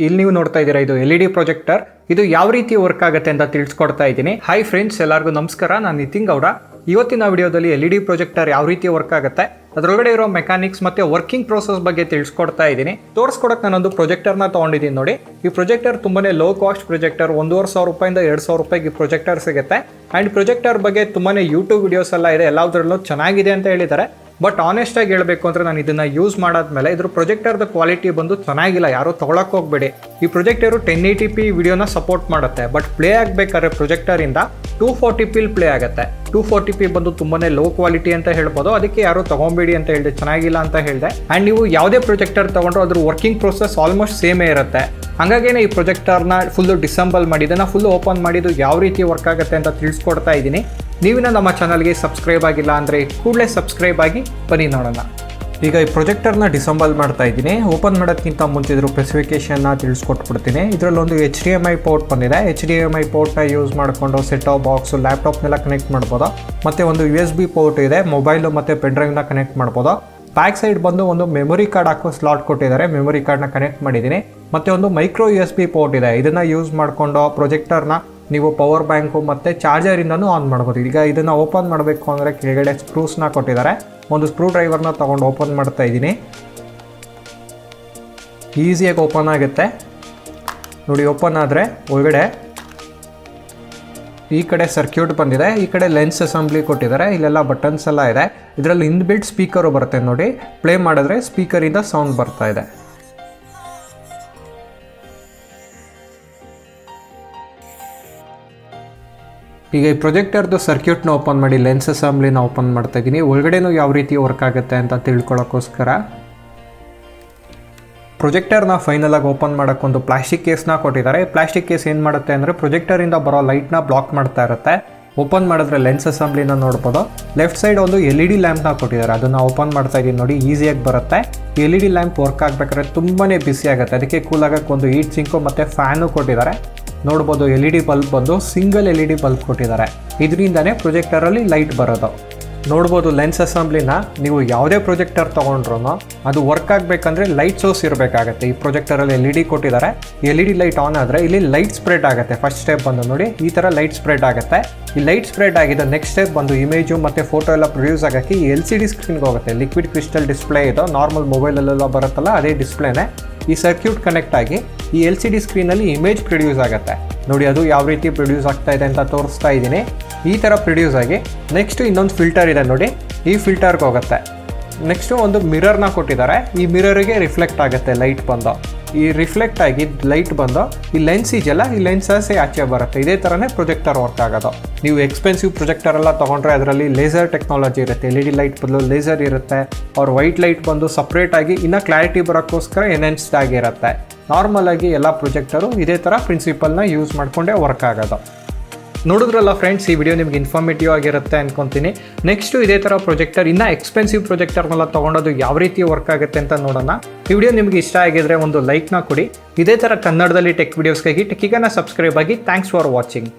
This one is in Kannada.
ಇಲ್ಲಿ ನೀವು ನೋಡ್ತಾ ಇದ್ದೀರಾ ಇದು LED ಪ್ರೊಜೆಕ್ಟರ್. ಇದು ಯಾವ ರೀತಿ ವರ್ಕ್ ಆಗುತ್ತೆ ಅಂತ ತಿಳಿಸ್ಕೊಡ್ತಾ ಇದ್ದೀನಿ. ಹಾಯ್ ಫ್ರೆಂಡ್ಸ್, ಎಲ್ಲರಿಗೂ ನಮಸ್ಕಾರ. ನಾನು ನಿತಿನ್ ಗೌಡ. ಇವತ್ತಿನ ವಿಡಿಯೋದಲ್ಲಿ LED ಪ್ರೊಜೆಕ್ಟರ್ ಯಾವ ರೀತಿ ವರ್ಕ್ ಆಗುತ್ತೆ, ಅದರೊಳಗಡೆ ಇರೋ ಮೆಕ್ಯಾನಿಕ್ಸ್ ಮತ್ತೆ ವರ್ಕಿಂಗ್ ಪ್ರೋಸೆಸ್ ಬಗ್ಗೆ ತಿಳಿಸ್ಕೊಡ್ತಾ ಇದ್ದೀನಿ. ತೋರಿಸ್ಕೊಡಕ್ಕೆ ನಾನೊಂದು ಪ್ರೊಜೆಕ್ಟರ್ನ ತೊಗೊಂಡಿದ್ದೀನಿ ನೋಡಿ. ಈ ಪ್ರೊಜೆಕ್ಟರ್ ತುಂಬಾನೇ ಲೋ ಕಾಸ್ಟ್ ಪ್ರೊಜೆಕ್ಟರ್. 1,500 ರೂಪಾಯಿಂದ 2,000 ರೂಪಾಯಿಗೆ ಈ ಪ್ರೊಜೆಕ್ಟರ್ ಸಿಗುತ್ತೆ. ಆ್ಯಂಡ್ ಪ್ರೊಜೆಕ್ಟರ್ ಬಗ್ಗೆ ತುಂಬಾನೇ ಯೂಟ್ಯೂಬ್ ವಿಡಿಯೋಸ್ ಎಲ್ಲ ಇದೆ, ಎಲ್ಲದರಲ್ಲೂ ಚೆನ್ನಾಗಿದೆ ಅಂತ ಹೇಳಿದ್ದಾರೆ. ಬಟ್ ಆನೆಸ್ಟ್ ಆಗಿ ಹೇಳಬೇಕು ಅಂದ್ರೆ ನಾನು ಇದನ್ನ ಯೂಸ್ ಮಾಡಾದ್ಮೇಲೆ ಇದ್ರ ಪ್ರೊಜೆಕ್ಟರ್ದ ಕ್ವಾಲಿಟಿ ಬಂದು ಚೆನ್ನಾಗಿಲ್ಲ. ಯಾರು ತಗೊಳಕ್ ಹೋಗ್ಬೇಡಿ. ಈ ಪ್ರೊಜೆಕ್ಟರ್ 1080p ವಿಡಿಯೋನ ಸಪೋರ್ಟ್ ಮಾಡುತ್ತೆ. ಬಟ್ ಪ್ಲೇ ಆಗಬೇಕಾದ್ರೆ ಪ್ರೊಜೆಕ್ಟರ್ ಇಂದ 240p ಪ್ಲೇ ಆಗುತ್ತೆ. 240p ಬಂದು ತುಂಬಾನೇ ಲೋ ಕ್ವಾಲಿಟಿ ಅಂತ ಹೇಳ್ಬೋದು. ಅದಕ್ಕೆ ಯಾರು ತಗೊಂಬೇಡಿ ಅಂತ ಹೇಳಿದೆ, ಚೆನ್ನಾಗಿಲ್ಲ ಅಂತ ಹೇಳಿದೆ. ಅಂಡ್ ನೀವು ಯಾವುದೇ ಪ್ರೊಜೆಕ್ಟರ್ ತಗೊಂಡ್ರು ಅದ್ರ ವರ್ಕಿಂಗ್ ಪ್ರೋಸೆಸ್ ಆಲ್ಮೋಸ್ಟ್ ಸೇಮೇ ಇರುತ್ತೆ. ಹಾಗಾಗಿನೇ ಈ ಪ್ರೊಜೆಕ್ಟರ್ನ ಫುಲ್ ಡಿಸೆಂಬಲ್ ಮಾಡಿ ಇದನ್ನ ಫುಲ್ ಓಪನ್ ಮಾಡಿದ್ದು ಯಾವ ರೀತಿ ವರ್ಕ್ ಆಗುತ್ತೆ ಅಂತ ತಿಳಿಸ್ಕೊಡ್ತಾ ಇದ್ದೀನಿ. ನೀವಿನ ನಮ್ಮ ಚಾನಲ್ಗೆ ಸಬ್ಸ್ಕ್ರೈಬ್ ಆಗಿಲ್ಲ ಅಂದರೆ ಕೂಡಲೇ ಸಬ್ಸ್ಕ್ರೈಬ್ ಆಗಿ ಬನ್ನಿ ನೋಡೋಣ. ಈಗ ಈ ಪ್ರೊಜೆಕ್ಟರ್ನ ಡಿಸೆಂಬಲ್ ಮಾಡ್ತಾ ಇದ್ದೀನಿ. ಓಪನ್ ಮಾಡೋದಕ್ಕಿಂತ ಮುಂಚೆ ಇದ್ರ ಸ್ಪೆಸಿಫಿಕೇಶನ್ನ ತಿಳಿಸ್ಕೊಟ್ಬಿಡ್ತೀನಿ. ಇದರಲ್ಲೊಂದು HDMI ಪೋರ್ಟ್ ಬಂದಿದೆ. HDMI ಪೋರ್ಟ್ನ ಯೂಸ್ ಮಾಡಿಕೊಂಡು ಸೆಟ್ ಟಾಪ್ ಬಾಕ್ಸು, ಲ್ಯಾಪ್ಟಾಪ್ನೆಲ್ಲ ಕನೆಕ್ಟ್ ಮಾಡ್ಬೋದು. ಮತ್ತು ಒಂದು USB ಪೋರ್ಟ್ ಇದೆ, ಮೊಬೈಲು ಮತ್ತು ಪೆನ್ಡ್ರೈವ್ನ ಕನೆಕ್ಟ್ ಮಾಡ್ಬೋದು. ಬ್ಯಾಕ್ ಸೈಡ್ ಬಂದು ಒಂದು ಮೆಮೊರಿ ಕಾರ್ಡ್ ಹಾಕೋ ಸ್ಲಾಟ್ ಕೊಟ್ಟಿದ್ದಾರೆ. ಮೆಮೊರಿ ಕಾರ್ಡ್ನ ಕನೆಕ್ಟ್ ಮಾಡಿದ್ದೀನಿ. ಮತ್ತು ಒಂದು ಮೈಕ್ರೋ USB ಪೋರ್ಟ್ ಇದೆ. ಇದನ್ನು ಯೂಸ್ ಮಾಡಿಕೊಂಡು ಪ್ರೊಜೆಕ್ಟರ್ನ ನೀವು ಪವರ್ ಬ್ಯಾಂಕು ಮತ್ತು ಚಾರ್ಜರಿಂದನೂ ಆನ್ ಮಾಡ್ಬೋದು. ಈಗ ಇದನ್ನು ಓಪನ್ ಮಾಡಬೇಕು ಅಂದರೆ ಕೆಳಗಡೆ ಸ್ಕ್ರೂಸ್ನ ಕೊಟ್ಟಿದ್ದಾರೆ. ಒಂದು ಸ್ಕ್ರೂ ಡ್ರೈವರ್ನ ತೊಗೊಂಡು ಓಪನ್ ಮಾಡ್ತಾ ಇದ್ದೀನಿ. ಈಸಿಯಾಗಿ ಓಪನ್ ಆಗುತ್ತೆ ನೋಡಿ. ಓಪನ್ ಆದರೆ ಒಳಗಡೆ ಈ ಕಡೆ ಸರ್ಕ್ಯೂಟ್ ಬಂದಿದೆ, ಈ ಕಡೆ ಲೆನ್ಸ್ ಅಸೆಂಬ್ಲಿ ಕೊಟ್ಟಿದ್ದಾರೆ. ಇಲ್ಲೆಲ್ಲ ಬಟನ್ಸ್ ಎಲ್ಲ ಇದೆ. ಇದರಲ್ಲಿ ಇನ್ಬಿಲ್ಟ್ ಸ್ಪೀಕರು ಬರುತ್ತೆ ನೋಡಿ. ಪ್ಲೇ ಮಾಡಿದ್ರೆ ಸ್ಪೀಕರಿಂದ ಸೌಂಡ್ ಬರ್ತಾ ಇದೆ. ಈಗ ಈ ಪ್ರೊಜೆಕ್ಟರ್ದು ಸರ್ಕ್ಯೂಟ್ನ ಓಪನ್ ಮಾಡಿ ಲೆನ್ಸ್ ಅಸೆಂಬ್ಲಿನ ಓಪನ್ ಮಾಡ್ತಾ ಇದ್ದೀನಿ. ಒಳಗಡೆನೂ ಯಾವ ರೀತಿ ವರ್ಕ್ ಆಗುತ್ತೆ ಅಂತ ತಿಳ್ಕೊಳ್ಳೋಕ್ಕೋಸ್ಕರ ಪ್ರೊಜೆಕ್ಟರ್ನ ಫೈನಲ್ ಆಗಿ ಓಪನ್ ಮಾಡೋಕ್ಕೊಂದು ಪ್ಲಾಸ್ಟಿಕ್ ಕೇಸ್ನ ಕೊಟ್ಟಿದ್ದಾರೆ. ಪ್ಲಾಸ್ಟಿಕ್ ಕೇಸ್ ಏನು ಮಾಡುತ್ತೆ ಅಂದರೆ ಪ್ರೊಜೆಕ್ಟರಿಂದ ಬರೋ ಲೈಟ್ನ ಬ್ಲಾಕ್ ಮಾಡ್ತಾ ಇರುತ್ತೆ. ಓಪನ್ ಮಾಡಿದ್ರೆ ಲೆನ್ಸ್ ಅಸೆಂಬ್ಲಿನ ನೋಡ್ಬೋದು. ಲೆಫ್ಟ್ ಸೈಡ್ ಒಂದು LED ಲ್ಯಾಂಪ್ನ ಕೊಟ್ಟಿದ್ದಾರೆ. ಅದನ್ನು ಓಪನ್ ಮಾಡ್ತಾ ಇದ್ದೀನಿ ನೋಡಿ. ಈಸಿಯಾಗಿ ಬರುತ್ತೆ. LED ಲ್ಯಾಂಪ್ ವರ್ಕ್ ಆಗಬೇಕಾದ್ರೆ ತುಂಬಾ ಬಿಸಿ ಆಗುತ್ತೆ. ಅದಕ್ಕೆ ಕೂಲ್ ಆಗೋಕ್ಕೆ ಒಂದು ಹೀಟ್ ಸಿಂಕು ಮತ್ತು ಫ್ಯಾನು ಕೊಟ್ಟಿದ್ದಾರೆ. ನೋಡ್ಬೋದು LED ಬಲ್ಬ್ ಬಂದು ಸಿಂಗಲ್ LED ಬಲ್ಬ್ ಕೊಟ್ಟಿದ್ದಾರೆ. ಇದರಿಂದನೇ ಪ್ರೊಜೆಕ್ಟರಲ್ಲಿ ಲೈಟ್ ಬರೋದು. ನೋಡ್ಬೋದು ಲೆನ್ಸ್ ಅಸೆಂಬ್ಲಿನ ನೀವು ಯಾವುದೇ ಪ್ರೊಜೆಕ್ಟರ್ ತೊಗೊಂಡ್ರು ಅದು ವರ್ಕ್ ಆಗಬೇಕಂದ್ರೆ ಲೈಟ್ ಸೋರ್ಸ್ ಇರಬೇಕಾಗತ್ತೆ. ಈ ಪ್ರೊಜೆಕ್ಟರಲ್ಲಿ LED ಕೊಟ್ಟಿದ್ದಾರೆ. LED ಲೈಟ್ ಆನ್ ಆದರೆ ಇಲ್ಲಿ ಲೈಟ್ ಸ್ಪ್ರೆಡ್ ಆಗುತ್ತೆ. ಫಸ್ಟ್ ಸ್ಟೆಪ್ ಬಂದು ನೋಡಿ, ಈ ಥರ ಲೈಟ್ ಸ್ಪ್ರೆಡ್ ಆಗುತ್ತೆ. ಈ ಲೈಟ್ ಸ್ಪ್ರೆಡ್ ಆಗಿದೆ. ನೆಕ್ಸ್ಟ್ ಸ್ಟೆಪ್ ಬಂದು ಇಮೇಜು ಮತ್ತು ಫೋಟೋ ಎಲ್ಲ ಪ್ರೊಡ್ಯೂಸ್ ಆಗೋಕ್ಕೆ ಈ LCD ಸ್ಕ್ರೀನ್ಗೆ ಹೋಗುತ್ತೆ. ಲಿಕ್ವಿಡ್ ಕ್ರಿಸ್ಟಲ್ ಡಿಸ್ಪ್ಲೇ ಇದು. ನಾರ್ಮಲ್ ಮೊಬೈಲಲ್ಲೆಲ್ಲ ಬರುತ್ತಲ್ಲ ಅದೇ ಡಿಸ್ಪ್ಲೇನೇ. ಈ ಸರ್ಕ್ಯೂಟ್ ಕನೆಕ್ಟ್ ಆಗಿ ಈ LCD ಸ್ಕ್ರೀನಲ್ಲಿ ಇಮೇಜ್ ಪ್ರೊಡ್ಯೂಸ್ ಆಗುತ್ತೆ ನೋಡಿ. ಅದು ಯಾವ ರೀತಿ ಪ್ರೊಡ್ಯೂಸ್ ಆಗ್ತಾ ಇದೆ ಅಂತ ತೋರಿಸ್ತಾ ಇದ್ದೀನಿ. ಈ ಥರ ಪ್ರೊಡ್ಯೂಸ್ ಆಗಿ ನೆಕ್ಸ್ಟು ಇನ್ನೊಂದು ಫಿಲ್ಟರ್ ಇದೆ ನೋಡಿ. ಈ ಫಿಲ್ಟರ್ಗೆ ಹೋಗುತ್ತೆ. ನೆಕ್ಸ್ಟು ಒಂದು ಮಿರರ್ನ ಕೊಟ್ಟಿದ್ದಾರೆ. ಈ ಮಿರರಿಗೆ ರಿಫ್ಲೆಕ್ಟ್ ಆಗುತ್ತೆ ಲೈಟ್ ಬಂದು. ಈ ರಿಫ್ಲೆಕ್ಟ್ ಆಗಿ ಲೈಟ್ ಬಂದು ಈ ಲೆನ್ಸ್ ಇದೆಯಲ್ಲ, ಈ ಲೆನ್ಸಸ್ಸೇ ಆಚೆ ಬರುತ್ತೆ. ಇದೇ ಥರನೇ ಪ್ರೊಜೆಕ್ಟರ್ ವರ್ಕ್ ಆಗೋದು. ನೀವು ಎಕ್ಸ್ಪೆನ್ಸಿವ್ ಪ್ರೊಜೆಕ್ಟರ್ ಎಲ್ಲ ತೊಗೊಂಡ್ರೆ ಅದರಲ್ಲಿ ಲೇಸರ್ ಟೆಕ್ನಾಲಜಿ ಇರುತ್ತೆ. LED ಲೈಟ್ ಬದಲು ಲೇಸರ್ ಇರುತ್ತೆ. ಅವ್ರ ವೈಟ್ ಲೈಟ್ ಬಂದು ಸಪ್ರೇಟಾಗಿ ಇನ್ನೂ ಕ್ಲಾರಿಟಿ ಬರೋಕ್ಕೋಸ್ಕರ ಎನ್ಹೆನ್ಸ್ಡ್ ಆಗಿರುತ್ತೆ. ನಾರ್ಮಲ್ ಆಗಿ ಎಲ್ಲ ಪ್ರೊಜೆಕ್ಟರು ಇದೇ ಥರ ಪ್ರಿನ್ಸಿಪಲ್ನ ಯೂಸ್ ಮಾಡಿಕೊಂಡೇ ವರ್ಕ್ ಆಗೋದು. ನೋಡಿದ್ರಲ್ಲ ಫ್ರೆಂಡ್ಸ್, ಈ ವಿಡಿಯೋ ನಿಮ್ಗೆ ಇನ್ಫಾರ್ಮೇಟಿವ್ ಆಗಿರುತ್ತೆ ಅನ್ಕೊತೀನಿ. ನೆಕ್ಸ್ಟು ಇದೇ ಥರ ಪ್ರೊಜೆಕ್ಟರ್ ಇನ್ನೂ ಎಕ್ಸ್ಪೆನ್ಸಿವ್ ಪ್ರೊಜೆಕ್ಟರ್ನೆಲ್ಲ ತೊಗೊಂಡೋದು ಯಾವ ರೀತಿ ವರ್ಕ್ ಆಗುತ್ತೆ ಅಂತ ನೋಡೋಣ. ಈ ವಿಡಿಯೋ ನಿಮಗೆ ಇಷ್ಟ ಆಗಿದ್ರೆ ಒಂದು ಲೈಕ್ನ ಕೊಡಿ. ಇದೇ ಥರ ಕನ್ನಡದಲ್ಲಿ ಟೆಕ್ ವಿಡಿಯೋಸ್ಗಾಗಿ ಟೆಕ್ಕಿಗನ್ನ ಸಬ್ಸ್ಕ್ರೈಬ್ ಆಗಿ. Thanks for watching.